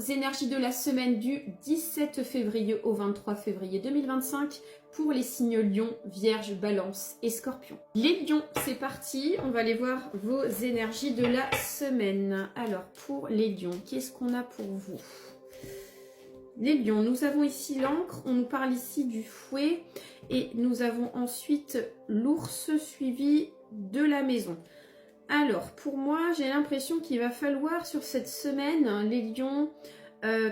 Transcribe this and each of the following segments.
Énergies de la semaine du 17 février au 23 février 2025 pour les signes Lion, Vierge, Balance et Scorpion. Les Lions, c'est parti, on va aller voir vos énergies de la semaine. Alors pour les Lions, qu'est-ce qu'on a pour vous? Les Lions, nous avons ici l'encre, on nous parle ici du fouet et nous avons ensuite l'ours suivi de la maison. Alors, pour moi, j'ai l'impression qu'il va falloir sur cette semaine, les Lions,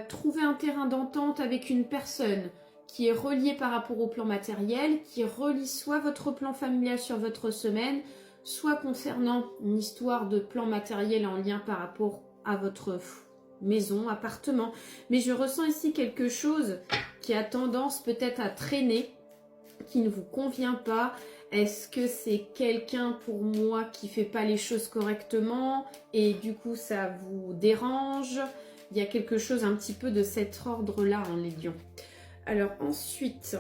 trouver un terrain d'entente avec une personne qui est reliée par rapport au plan matériel, qui relie soit votre plan familial sur votre semaine, soit concernant une histoire de plan matériel en lien par rapport à votre maison, appartement. Mais je ressens ici quelque chose qui a tendance peut-être à traîner, qui ne vous convient pas. Est-ce que c'est quelqu'un pour moi qui fait pas les choses correctement et du coup ça vous dérange? Il y a quelque chose un petit peu de cet ordre-là, hein, les Lions. Alors ensuite,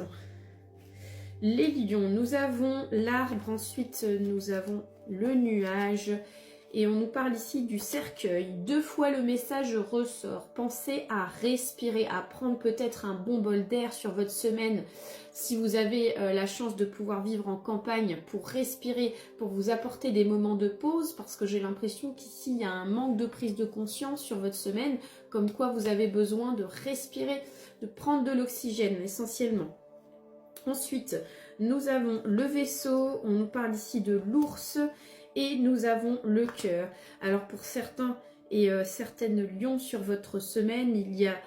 les Lions, nous avons l'arbre, ensuite nous avons le nuage et on nous parle ici du cercueil. 2 fois le message ressort. Pensez à respirer, à prendre peut-être un bon bol d'air sur votre semaine. Si vous avez la chance de pouvoir vivre en campagne, pour respirer, pour vous apporter des moments de pause, parce que j'ai l'impression qu'ici il y a un manque de prise de conscience sur votre semaine, comme quoi vous avez besoin de respirer, de prendre de l'oxygène essentiellement. Ensuite, nous avons le vaisseau, on nous parle ici de l'ours et nous avons le cœur. Alors pour certains et certaines Lions sur votre semaine, il y a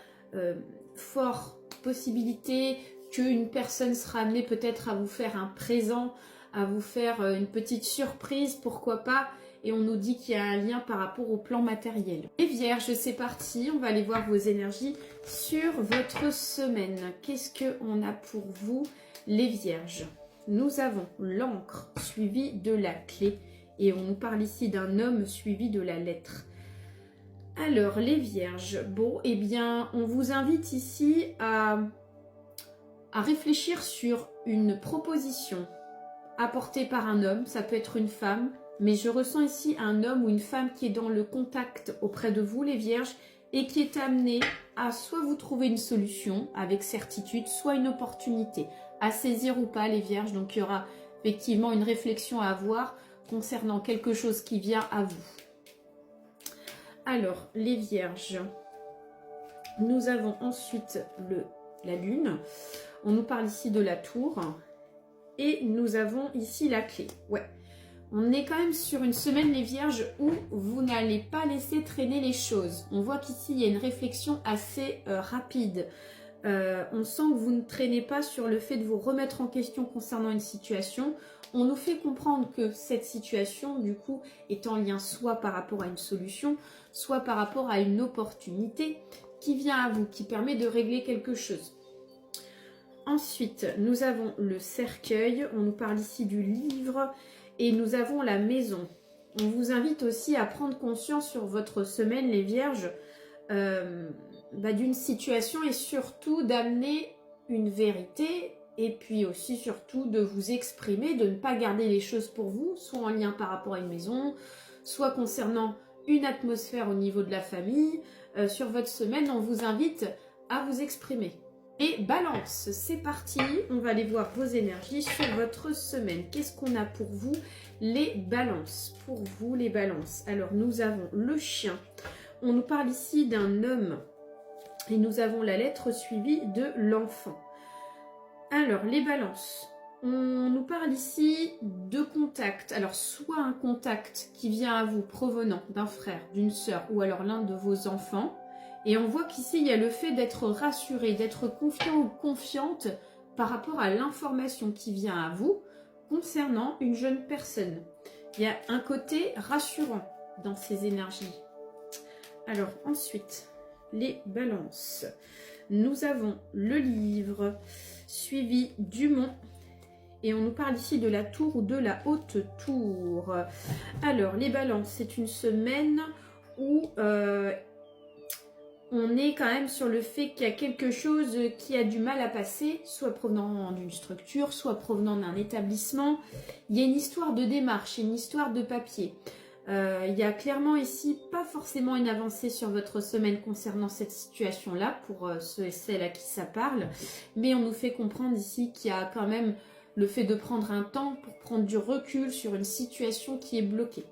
fort possibilité qu'une personne sera amenée peut-être à vous faire un présent, à vous faire une petite surprise, pourquoi pas. Et on nous dit qu'il y a un lien par rapport au plan matériel. Les Vierges, c'est parti, on va aller voir vos énergies sur votre semaine. Qu'est-ce qu'on a pour vous, les Vierges? Nous avons l'encre suivie de la clé et on nous parle ici d'un homme suivi de la lettre. Alors, les Vierges, bon, eh bien, on vous invite ici à réfléchir sur une proposition apportée par un homme, ça peut être une femme, mais je ressens ici un homme ou une femme qui est dans le contact auprès de vous, les Vierges, et qui est amené à soit vous trouver une solution avec certitude, soit une opportunité à saisir ou pas, les Vierges. Donc il y aura effectivement une réflexion à avoir concernant quelque chose qui vient à vous. Alors, les Vierges, nous avons ensuite la Lune. On nous parle ici de la tour. Et nous avons ici la clé. Ouais. On est quand même sur une semaine, les Vierges, où vous n'allez pas laisser traîner les choses. On voit qu'ici, il y a une réflexion assez rapide. On sent que vous ne traînez pas sur le fait de vous remettre en question concernant une situation. On nous fait comprendre que cette situation, du coup, est en lien soit par rapport à une solution, soit par rapport à une opportunité qui vient à vous, qui permet de régler quelque chose. Ensuite, nous avons le cercueil, on nous parle ici du livre et nous avons la maison. On vous invite aussi à prendre conscience sur votre semaine, les Vierges, d'une situation et surtout d'amener une vérité et puis aussi surtout de vous exprimer, de ne pas garder les choses pour vous, soit en lien par rapport à une maison, soit concernant une atmosphère au niveau de la famille. Sur votre semaine, on vous invite à vous exprimer. Et Balance, c'est parti, on va aller voir vos énergies sur votre semaine. Qu'est-ce qu'on a pour vous, les Balances? Pour vous, les Balances. Alors, nous avons le chien. On nous parle ici d'un homme. Et nous avons la lettre suivie de l'enfant. Alors, les Balances. On nous parle ici de contact. Alors, soit un contact qui vient à vous provenant d'un frère, d'une sœur ou alors l'un de vos enfants. Et on voit qu'ici, il y a le fait d'être rassuré, d'être confiant ou confiante par rapport à l'information qui vient à vous concernant une jeune personne. Il y a un côté rassurant dans ces énergies. Alors ensuite, les Balances. Nous avons le livre suivi du mont. Et on nous parle ici de la tour ou de la haute tour. Alors, les Balances, c'est une semaine où on est quand même sur le fait qu'il y a quelque chose qui a du mal à passer, soit provenant d'une structure, soit provenant d'un établissement. Il y a une histoire de démarche, une histoire de papier. Il y a clairement ici pas forcément une avancée sur votre semaine concernant cette situation-là, pour ceux et celles à qui ça parle, mais on nous fait comprendre ici qu'il y a quand même le fait de prendre un temps pour prendre du recul sur une situation qui est bloquée.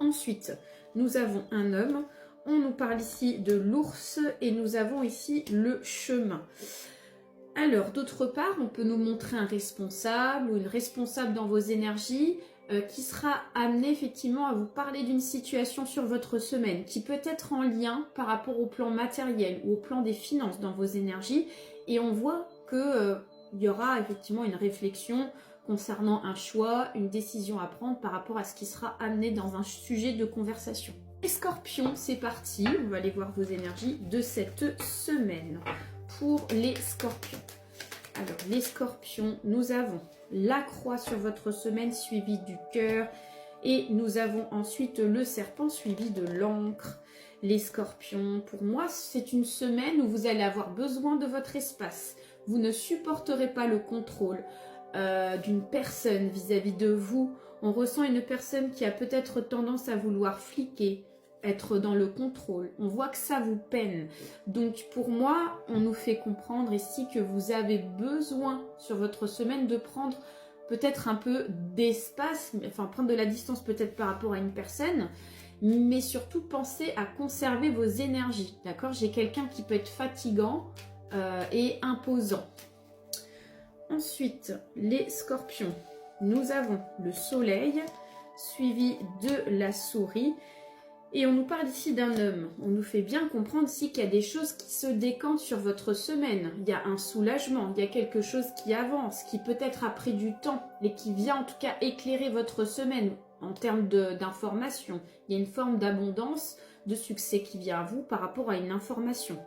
Ensuite, nous avons un homme, on nous parle ici de l'ours et nous avons ici le chemin. Alors, d'autre part, on peut nous montrer un responsable ou une responsable dans vos énergies qui sera amené effectivement à vous parler d'une situation sur votre semaine qui peut être en lien par rapport au plan matériel ou au plan des finances dans vos énergies. Et on voit que il y aura effectivement une réflexion concernant un choix, une décision à prendre par rapport à ce qui sera amené dans un sujet de conversation. Les scorpions, c'est parti, on va aller voir vos énergies de cette semaine pour les scorpions. Alors, les scorpions, nous avons la croix sur votre semaine suivie du cœur et nous avons ensuite le serpent suivi de l'encre. Les scorpions, pour moi, c'est une semaine où vous allez avoir besoin de votre espace. Vous ne supporterez pas le contrôle d'une personne vis-à-vis de vous. On ressent une personne qui a peut-être tendance à vouloir fliquer, être dans le contrôle. On voit que ça vous peine. Donc pour moi, on nous fait comprendre ici que vous avez besoin sur votre semaine de prendre peut-être un peu d'espace, enfin prendre de la distance peut-être par rapport à une personne, mais surtout pensez à conserver vos énergies. D'accord? J'ai quelqu'un qui peut être fatigant et imposant. Ensuite, les scorpions. Nous avons le soleil suivi de la souris. Et on nous parle ici d'un homme. On nous fait bien comprendre ici qu'il y a des choses qui se décantent sur votre semaine. Il y a un soulagement, il y a quelque chose qui avance, qui peut-être a pris du temps, mais qui vient en tout cas éclairer votre semaine en termes d'information. Il y a une forme d'abondance, de succès qui vient à vous par rapport à une information.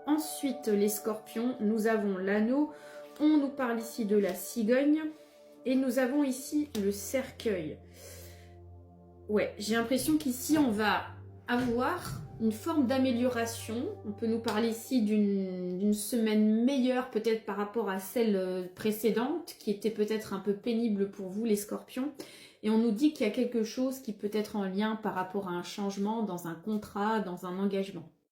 Ensuite, les scorpions, nous avons l'anneau. On nous parle ici de la cigogne. Et nous avons ici le cercueil. Ouais, j'ai l'impression qu'ici, on va avoir une forme d'amélioration. On peut nous parler ici d'une semaine meilleure, peut-être par rapport à celle précédente, qui était peut-être un peu pénible pour vous, les scorpions. Et on nous dit qu'il y a quelque chose qui peut être en lien par rapport à un changement dans un contrat, dans un engagement.